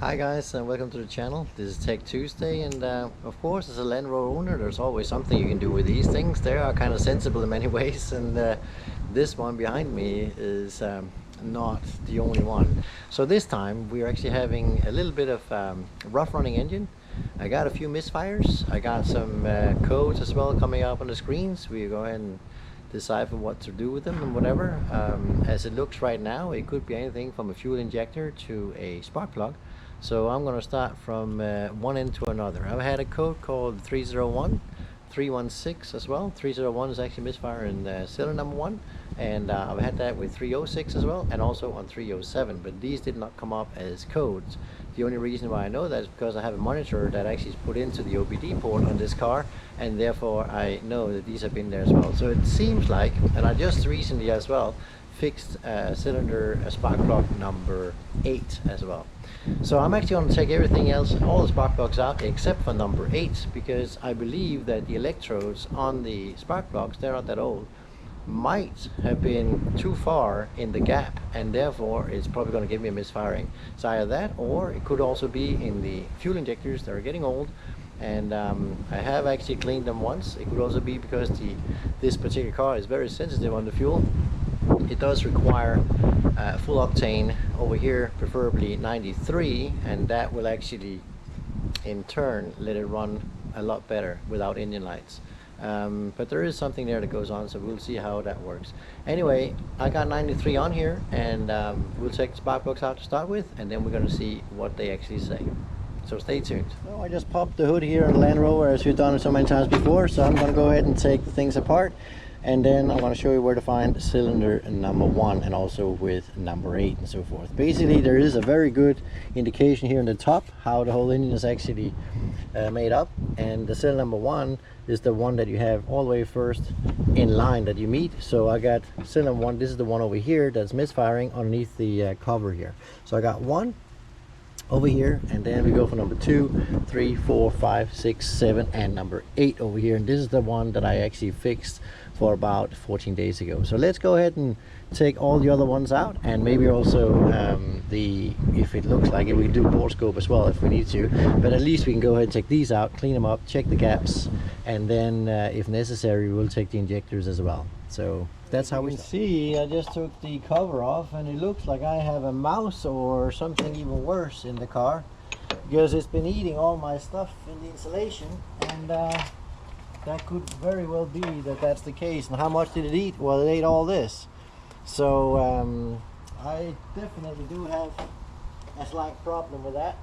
Hi guys, and welcome to the channel. This is Tech Tuesday, and of course, as a Land Rover owner, there's always something you can do with these things. They are kind of sensible in many ways, and this one behind me is not the only one. So this time we are actually having a little bit of rough running engine. I got a few misfires. I got some codes as well coming up on the screens. We go ahead and decipher what to do with them and whatever. As it looks right now, it could be anything from a fuel injector to a spark plug. So I'm going to start from one end to another. I've had a code called 301, 316 as well. 301 is actually misfire in cylinder number 1, and I've had that with 306 as well, and also on 307, but these did not come up as codes. The only reason why I know that is because I have a monitor that actually is put into the OBD port on this car, and therefore I know that these have been there as well. So it seems like, and I just recently as well fixed cylinder spark plug number 8 as well. So I'm actually going to take everything else, all the spark plugs out except for number 8, because I believe that the electrodes on the spark plugs, they're not that old, might have been too far in the gap, and therefore it's probably going to give me a misfiring. So either that, or it could also be in the fuel injectors that are getting old, and I have actually cleaned them once. It could also be because this particular car is very sensitive on the fuel. It does require full octane over here, preferably 93, and that will actually in turn let it run a lot better without engine lights. But there is something there that goes on, so we'll see how that works. Anyway, I got 93 on here, and we'll take the spark plugs out to start with, and then we're going to see what they actually say. So stay tuned. So I just popped the hood here on the Land Rover, as we've done it so many times before, so I'm going to go ahead and take the things apart, and then I want to show you where to find cylinder number 1 and also with number 8 and so forth. Basically, there is a very good indication here on the top how the whole engine is actually made up, and the cylinder number 1 is the one that you have all the way first in line that you meet. So I got cylinder 1, this is the one over here that's misfiring underneath the cover here. So I got 1 over here, and then we go for number 2, 3, 4, 5, 6, 7, and number 8 over here, and this is the one that I actually fixed for about 14 days ago. So let's go ahead and take all the other ones out, and maybe also if it looks like it, we can do bore scope as well if we need to, but at least we can go ahead and take these out, clean them up, check the gaps, and then if necessary we'll take the injectors as well. So that's how we see. I just took the cover off, and it looks like I have a mouse or something even worse in the car, because it's been eating all my stuff in the insulation, and that could very well be that that's the case. And how much did it eat? Well, it ate all this. So I definitely do have a slight problem with that.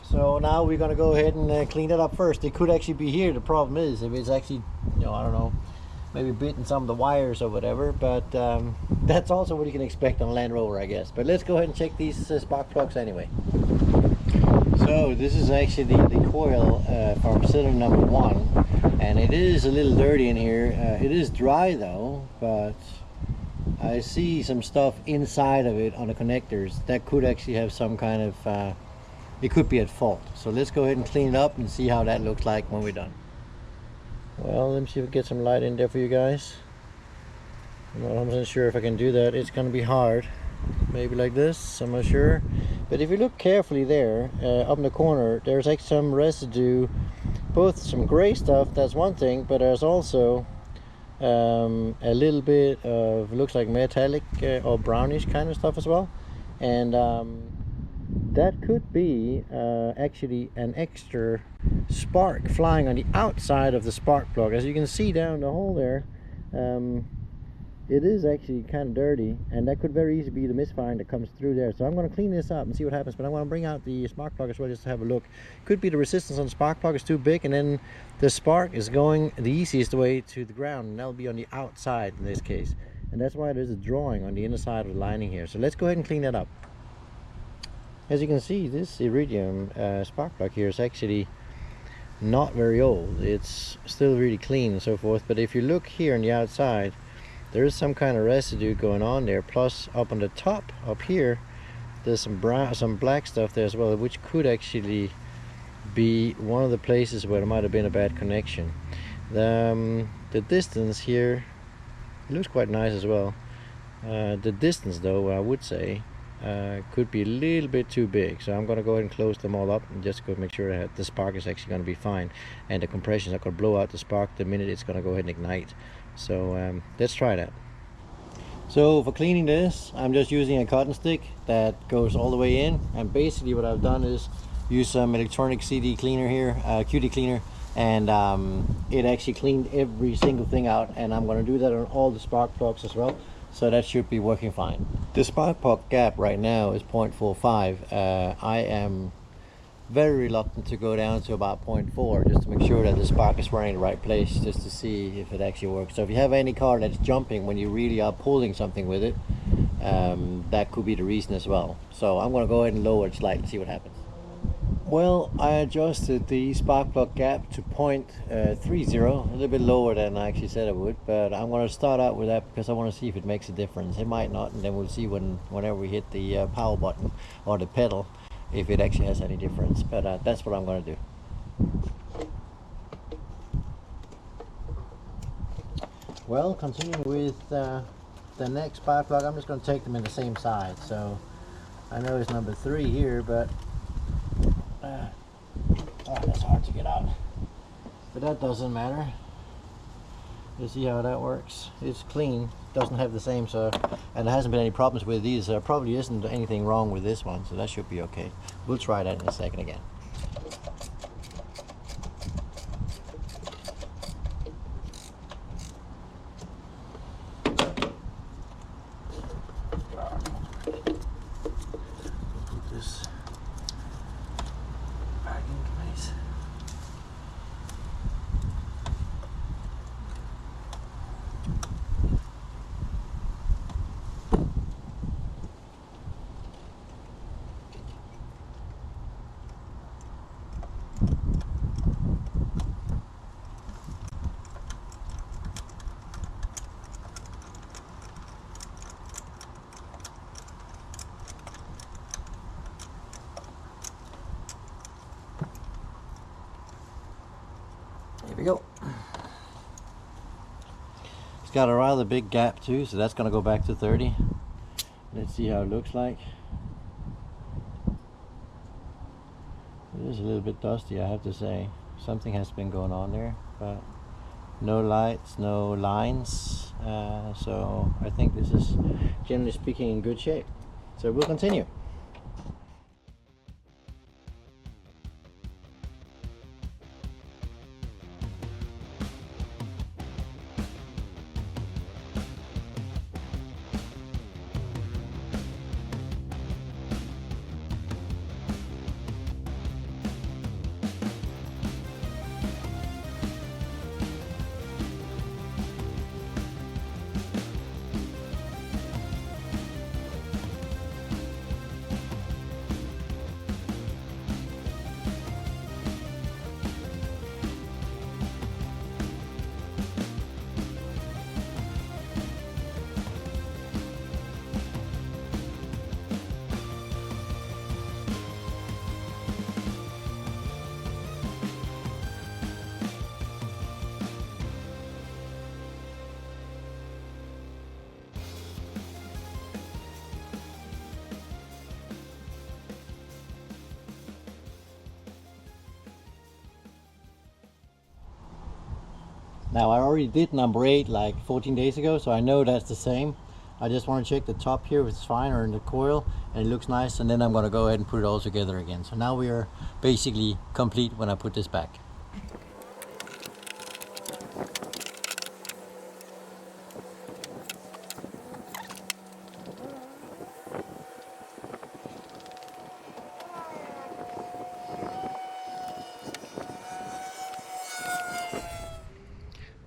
So now we're going to go ahead and clean it up first. It could actually be here. The problem is if it's actually, I don't know, maybe bitten some of the wires or whatever, but that's also what you can expect on a Land Rover, I guess. But let's go ahead and check these spark plugs anyway. So this is actually the coil from cylinder number 1, and it is a little dirty in here. It is dry though, but I see some stuff inside of it on the connectors that could actually have some kind of it could be at fault. So let's go ahead and clean it up and see how that looks like when we're done. Well, let me see if I can get some light in there for you guys. I'm not 100% sure if I can do that. It's going to be hard. Maybe like this, I'm not sure. But if you look carefully there, up in the corner, there's like some residue, both some gray stuff, that's one thing, but there's also a little bit of, looks like metallic or brownish kind of stuff as well. And that could be actually an extra spark flying on the outside of the spark plug. As you can see down the hole there, it is actually kind of dirty, and that could very easily be the misfiring that comes through there. So I'm going to clean this up and see what happens, but I want to bring out the spark plug as well just to have a look. Could be the resistance on the spark plug is too big, and then the spark is going the easiest way to the ground, and that'll be on the outside in this case, and that's why there's a drawing on the inner side of the lining here. So let's go ahead and clean that up. As you can see, this iridium spark plug here is actually not very old. It's still really clean and so forth, but if you look here on the outside, there is some kind of residue going on there. Plus up on the top up here, there's some brown, some black stuff there as well, which could actually be one of the places where there might have been a bad connection. The distance here, it looks quite nice as well. The distance though, I would say, could be a little bit too big, so I'm going to go ahead and close them all up and just go make sure that the spark is actually going to be fine, and the compression is not going to blow out the spark the minute it's going to go ahead and ignite. So let's try that. So for cleaning this, I'm just using a cotton stick that goes all the way in, and basically what I've done is use some electronic CD cleaner here, QD cleaner, and it actually cleaned every single thing out, and I'm going to do that on all the spark plugs as well, so that should be working fine. The Sparkplug Gap right now is 0.45. I am very reluctant to go down to about 0.4 just to make sure that the spark is running in the right place, just to see if it actually works. So if you have any car that's jumping when you really are pulling something with it, that could be the reason as well. So I'm going to go ahead and lower it slightly, see what happens. Well, I adjusted the Sparkplug Gap to 0.30, a little bit lower than I actually said I would, but I'm going to start out with that because I want to see if it makes a difference. It might not, and then we'll see whenever we hit the power button or the pedal if it actually has any difference, but that's what I'm going to do. Well, continuing with the next spark plug, I'm just going to take them in the same side. So I know it's number 3 here, but that's hard to get out, but that doesn't matter. You see how that works? It's clean, doesn't have the same, so, and there hasn't been any problems with these. There probably isn't anything wrong with this one, so that should be okay. We'll try that in a second again. Put this back in place. Here we go. It's got a rather big gap too, so that's going to go back to 30. Let's see how it looks like. It is a little bit dusty, I have to say. Something has been going on there, but no lights, no lines, so I think this is, generally speaking, in good shape. So we'll continue. Now I already did number 8 like 14 days ago, so I know that's the same. I just want to check the top here if it's fine, or in the coil, and it looks nice, and then I'm going to go ahead and put it all together again. So now we are basically complete when I put this back.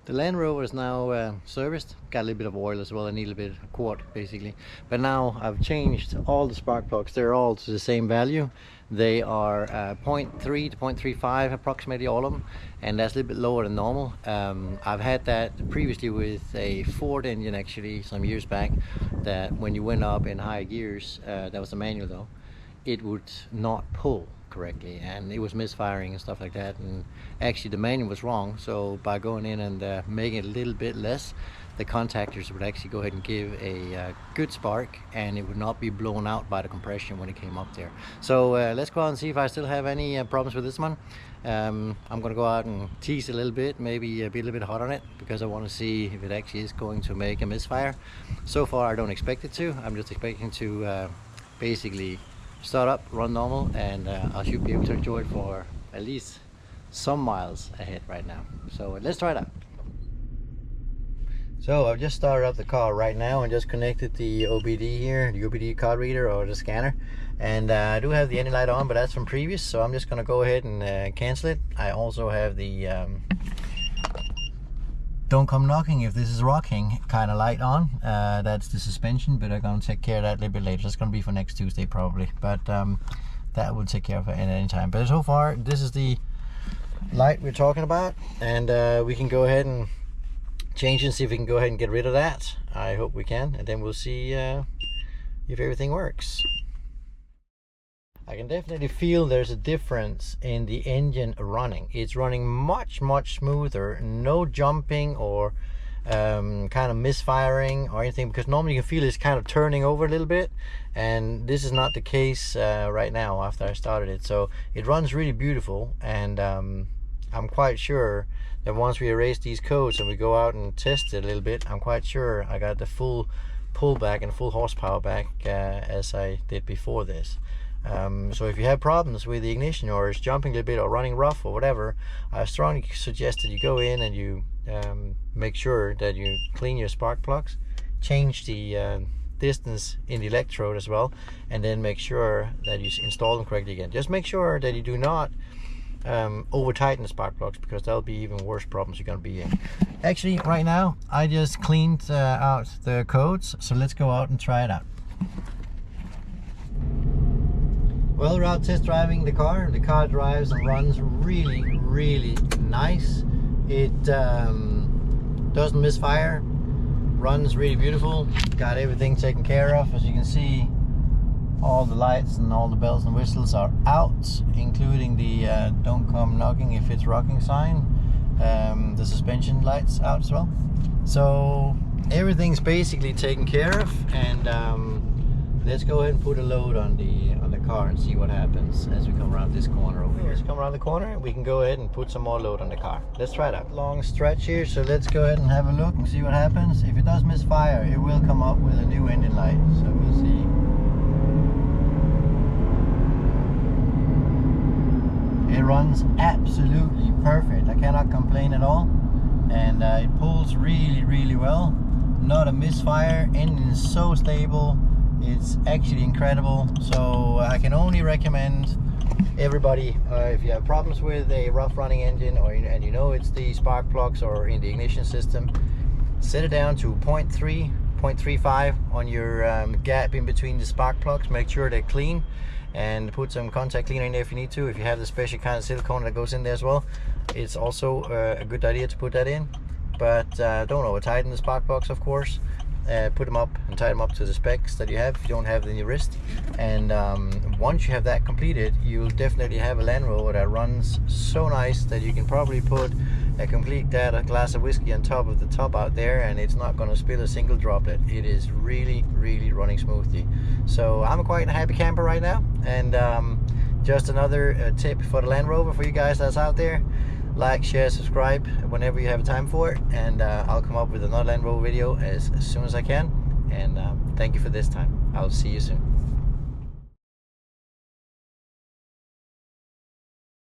The Land Rover is now serviced, got a little bit of oil as well. I need a little bit of quart basically, but now I've changed all the spark plugs. They're all to the same value. They are 0.3 to 0.35 approximately, all of them, and that's a little bit lower than normal. I've had that previously with a Ford engine actually some years back, that when you went up in higher gears, that was a manual though, it would not pull correctly, and it was misfiring and stuff like that, and actually the manual was wrong. So by going in and making it a little bit less, the contactors would actually go ahead and give a good spark, and it would not be blown out by the compression when it came up there. So let's go out and see if I still have any problems with this one. I'm gonna go out and tease a little bit, maybe be a little bit hot on it, because I want to see if it actually is going to make a misfire. So far I don't expect it to. I'm just expecting to basically start up, run normal, and I should be able to enjoy it for at least some miles ahead right now. So let's try it out. So I've just started up the car right now and just connected the OBD here, the OBD card reader or the scanner, and I do have the engine light on, but that's from previous, so I'm just gonna go ahead and cancel it. I also have the don't come knocking if this is rocking kind of light on. That's the suspension, but I'm gonna take care of that a little bit later. It's gonna be for next Tuesday probably, but that will take care of it at any time. But so far this is the light we're talking about, and we can go ahead and change and see if we can go ahead and get rid of that. I hope we can, and then we'll see if everything works. I can definitely feel there's a difference in the engine running. It's running much smoother, no jumping or kind of misfiring or anything, because normally you can feel it's kind of turning over a little bit, and this is not the case right now after I started it. So it runs really beautiful, and I'm quite sure that once we erase these codes and we go out and test it a little bit, I'm quite sure I got the full pullback and full horsepower back as I did before this. So if you have problems with the ignition, or it's jumping a little bit or running rough or whatever, I strongly suggest that you go in and you make sure that you clean your spark plugs, change the distance in the electrode as well, and then make sure that you install them correctly again. Just make sure that you do not over tighten the spark plugs, because that'll be even worse problems you're going to be in. Actually, right now I just cleaned out the codes, so let's go out and try it out. Well, we're out test driving the car. The car drives and runs really nice. It doesn't misfire, runs really beautiful, got everything taken care of. As you can see, all the lights and all the bells and whistles are out, including the don't come knocking if it's rocking sign. The suspension lights out as well. So everything's basically taken care of, and let's go ahead and put a load on the car and see what happens as we come around this corner over here. Let's come around the corner, we can go ahead and put some more load on the car. Let's try it out. Long stretch here, so let's go ahead and have a look and see what happens. If it does misfire, it will come up with a new engine light, so we'll see. It runs absolutely perfect. I cannot complain at all, and it pulls really well. Not a misfire. Engine is so stable. It's actually incredible. So I can only recommend everybody, if you have problems with a rough running engine, and you know it's the spark plugs or in the ignition system, set it down to 0.3, 0.35 on your gap in between the spark plugs. Make sure they're clean, and put some contact cleaner in there if you need to. If you have the special kind of silicone that goes in there as well, it's also a good idea to put that in. But don't over tighten the spark plugs, of course. Put them up and tie them up to the specs that you have if you don't have it in your wrist. And once you have that completed, you'll definitely have a Land Rover that runs so nice that you can probably put a complete glass of whiskey on top of the top out there, and it's not going to spill a single droplet. It is really running smoothly. So I'm quite a happy camper right now, and just another tip for the Land Rover for you guys that's out there. Like, share, subscribe whenever you have time for it, and I'll come up with another Land Rover video as soon as I can. And thank you for this time. I'll see you soon.